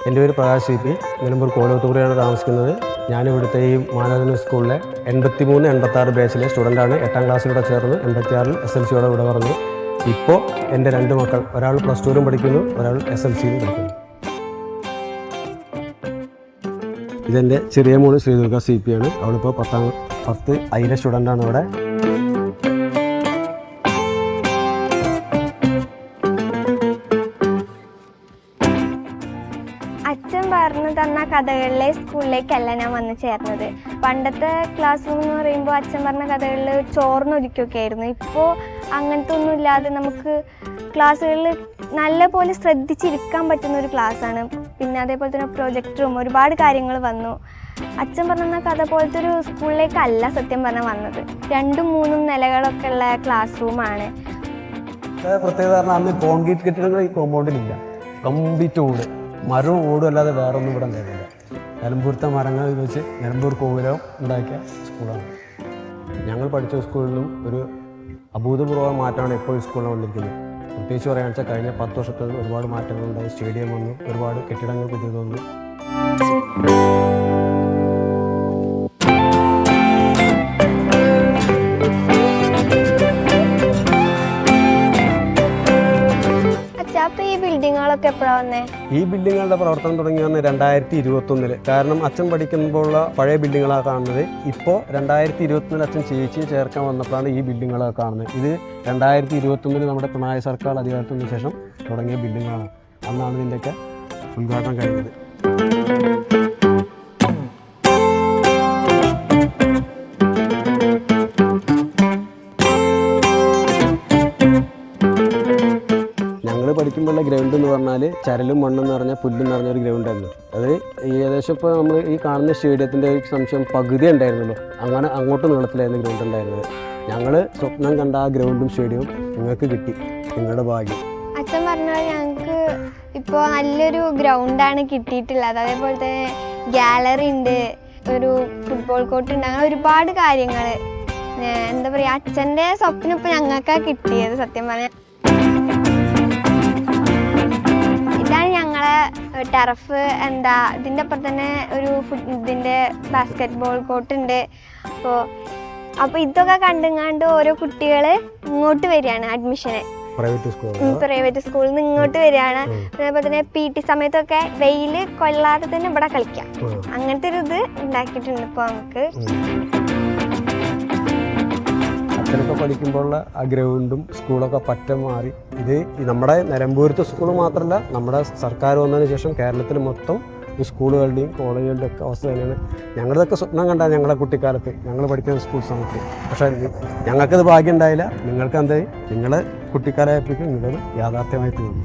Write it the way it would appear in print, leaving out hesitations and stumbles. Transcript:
എൻ്റെ പേര് പ്രകാശ് CP. നിലമ്പൂർ കോലത്തൂരിലാണ് താമസിക്കുന്നത്. ഞാനിവിടുത്തെ ഈ മാനവജന സ്കൂളിലെ 83-86 ബാച്ചിലെ സ്റ്റുഡൻ്റാണ്. 8ാം ക്ലാസ്സിലൂടെ ചേർന്ന് 86-ൽ SLCയോടെ ഇവിടെ പറഞ്ഞു. ഇപ്പോൾ എൻ്റെ 2 മക്കൾ, ഒരാൾ +2 പഠിക്കുന്നു, ഒരാൾ SLCയിലും പഠിക്കുന്നു. ഇതെൻ്റെ ചെറിയ മോള് ശ്രീദുർഗ CP ആണ്. അവളിപ്പോൾ 10 അതിലെ സ്റ്റുഡൻ്റാണ് ഇവിടെ. അച്ഛൻ പറഞ്ഞു തന്ന കഥകളിലെ സ്കൂളിലേക്കല്ല ഞാൻ വന്ന് ചേർന്നത്. പണ്ടത്തെ ക്ലാസ് റൂം എന്ന് പറയുമ്പോൾ അച്ഛൻ പറഞ്ഞ കഥകളിൽ ചോർന്നൊലിക്കൊക്കെ ആയിരുന്നു. ഇപ്പോൾ അങ്ങനത്തെ ഒന്നും ഇല്ലാതെ നമുക്ക് ക്ലാസ്സുകളിൽ നല്ലപോലെ ശ്രദ്ധിച്ചിരിക്കാൻ പറ്റുന്ന ഒരു ക്ലാസ്സാണ്. പിന്നെ അതേപോലെ തന്നെ പ്രൊജക്ടറും ഒരുപാട് കാര്യങ്ങൾ വന്നു. അച്ഛൻ പറഞ്ഞ കഥ പോലത്തെ ഒരു സ്കൂളിലേക്കല്ല സത്യം പറഞ്ഞാൽ വന്നത്. 2-3 നിലകളൊക്കെ ഉള്ള ക്ലാസ് റൂമാണ്. പ്രത്യേകത പറഞ്ഞാൽ അന്ന് കോൺക്രീറ്റ് കെട്ടിടങ്ങൾ ഈ കോമ്പൗണ്ടിലില്ല. കംപ്ലീറ്റ് ഓട്, മരവും ഓടും അല്ലാതെ വേറെ ഒന്നും ഇവിടെ ഉണ്ടായിരുന്നില്ല. നിലമ്പൂരത്തെ മരങ്ങൾ വെച്ച് നിലമ്പൂർ കോവിലം ഉണ്ടാക്കിയ സ്കൂളാണ്. ഞങ്ങൾ പഠിച്ച സ്കൂളിലും ഒരു അഭൂതപൂർവ്വ മാറ്റമാണ് ഇപ്പോൾ ഈ സ്കൂളിൽ വന്നിരിക്കുന്നത്. പ്രത്യേകിച്ച് പറയുകയാണെന്ന് വെച്ചാൽ കഴിഞ്ഞ 10 വർഷത്തിൽ ഒരുപാട് മാറ്റങ്ങളുണ്ടായി. സ്റ്റേഡിയം വന്നു, ഒരുപാട് കെട്ടിടങ്ങൾ പുതിയത് വന്നു. അപ്പോൾ ഈ ബിൽഡിങ്ങുകളൊക്കെ എപ്പോഴാണ് വന്നേ? ഈ ബിൽഡിങ്ങുകളുടെ പ്രവർത്തനം തുടങ്ങി വന്ന് 2021. കാരണം അച്ഛൻ പഠിക്കുമ്പോഴുള്ള പഴയ ബിൽഡിങ്ങുകളാണ് കാണുന്നത്. ഇപ്പോൾ 2021 അച്ഛൻ ചേർക്കാൻ വന്നപ്പോഴാണ് ഈ ബിൽഡിങ്ങുകളൊക്കെ കാണുന്നത്. ഇത് 2021 നമ്മുടെ പിണറായി സർക്കാർ അധികാരത്തിന് ശേഷം തുടങ്ങിയ ബിൽഡിങ്ങുകളാണ്. അന്നാണ് ഇതിൻ്റെയൊക്കെ ഉദ്ഘാടനം കഴിഞ്ഞത്. പഠിക്കുമ്പോഴുള്ള ഗ്രൗണ്ട് എന്ന് പറഞ്ഞാൽ ചരലും മണ്ണെന്ന് പറഞ്ഞാൽ പുല്ലെന്ന് പറഞ്ഞൊരു ഗ്രൗണ്ടായിരുന്നു. അത് ഏകദേശം ഇപ്പോൾ നമ്മൾ ഈ കാണുന്ന സ്റ്റേഡിയത്തിൻ്റെ ഒരു സംശയം പകുതി ഉണ്ടായിരുന്നുള്ളൂ. അങ്ങനെ അങ്ങോട്ട് നീളത്തിലായിരുന്നു ഗ്രൗണ്ട് ഉണ്ടായിരുന്നത്. ഞങ്ങൾ സ്വപ്നം കണ്ട ആ ഗ്രൗണ്ടും സ്റ്റേഡിയവും നിങ്ങൾക്ക് കിട്ടി, നിങ്ങളുടെ ഭാഗ്യം. അച്ഛൻ പറഞ്ഞാൽ ഞങ്ങൾക്ക് ഇപ്പോൾ നല്ലൊരു ഗ്രൗണ്ടാണ് കിട്ടിയിട്ടുള്ളത്. അതേപോലെ തന്നെ ഗാലറി ഉണ്ട്, ഒരു ഫുട്ബോൾ കോർട്ട് ഉണ്ട്, അങ്ങനെ ഒരുപാട് കാര്യങ്ങൾ. എന്താ പറയുക, അച്ഛൻ്റെ സ്വപ്നം ഇപ്പോൾ ഞങ്ങൾക്കാണ് കിട്ടിയത് സത്യം പറഞ്ഞാൽ. ഇതാണ് ഞങ്ങളെ ടർഫ്. ഇതിൻ്റെ അപ്പുറം തന്നെ ഒരു ഇതിൻ്റെ ബാസ്കറ്റ് ബോൾ കോർട്ടുണ്ട്. അപ്പോൾ ഇതൊക്കെ കണ്ടുങ്ങാണ്ട് ഓരോ കുട്ടികൾ ഇങ്ങോട്ട് വരികയാണ് അഡ്മിഷന്. പ്രൈവറ്റ് സ്കൂളിൽ നിന്ന് ഇങ്ങോട്ട് വരികയാണ്. അതേപോലെ തന്നെ PT സമയത്തൊക്കെ വെയിൽ കൊള്ളാതെ തന്നെ ഇവിടെ കളിക്കാം. അങ്ങനത്തെ ഒരു ഇത് ഉണ്ടാക്കിയിട്ടുണ്ട് ഇപ്പോൾ നമുക്ക്. അച്ഛനൊക്കെ പഠിക്കുമ്പോഴുള്ള ആ ഗ്രൗണ്ടും സ്കൂളൊക്കെ പറ്റം മാറി. ഇത് നമ്മുടെ നിലമ്പൂരത്തെ സ്കൂൾ മാത്രമല്ല, നമ്മുടെ സർക്കാർ വന്നതിന് ശേഷം കേരളത്തിൽ മൊത്തം ഈ സ്കൂളുകളുടെയും കോളേജുകളുടെയും ഒക്കെ അവസ്ഥ തന്നെയാണ്. ഞങ്ങളുടെയൊക്കെ സ്വപ്നം കണ്ടാൽ ഞങ്ങളുടെ കുട്ടിക്കാലത്ത് ഞങ്ങൾ പഠിക്കുന്ന സ്കൂൾ സമയത്ത്. പക്ഷേ ഞങ്ങൾക്കത് ഭാഗ്യം ഉണ്ടായില്ല. നിങ്ങൾക്ക് എന്തായി, നിങ്ങളുടെ കുട്ടിക്കാലമായപ്പോഴേക്കും നിങ്ങളത് യാഥാർത്ഥ്യമായി തീർന്നു.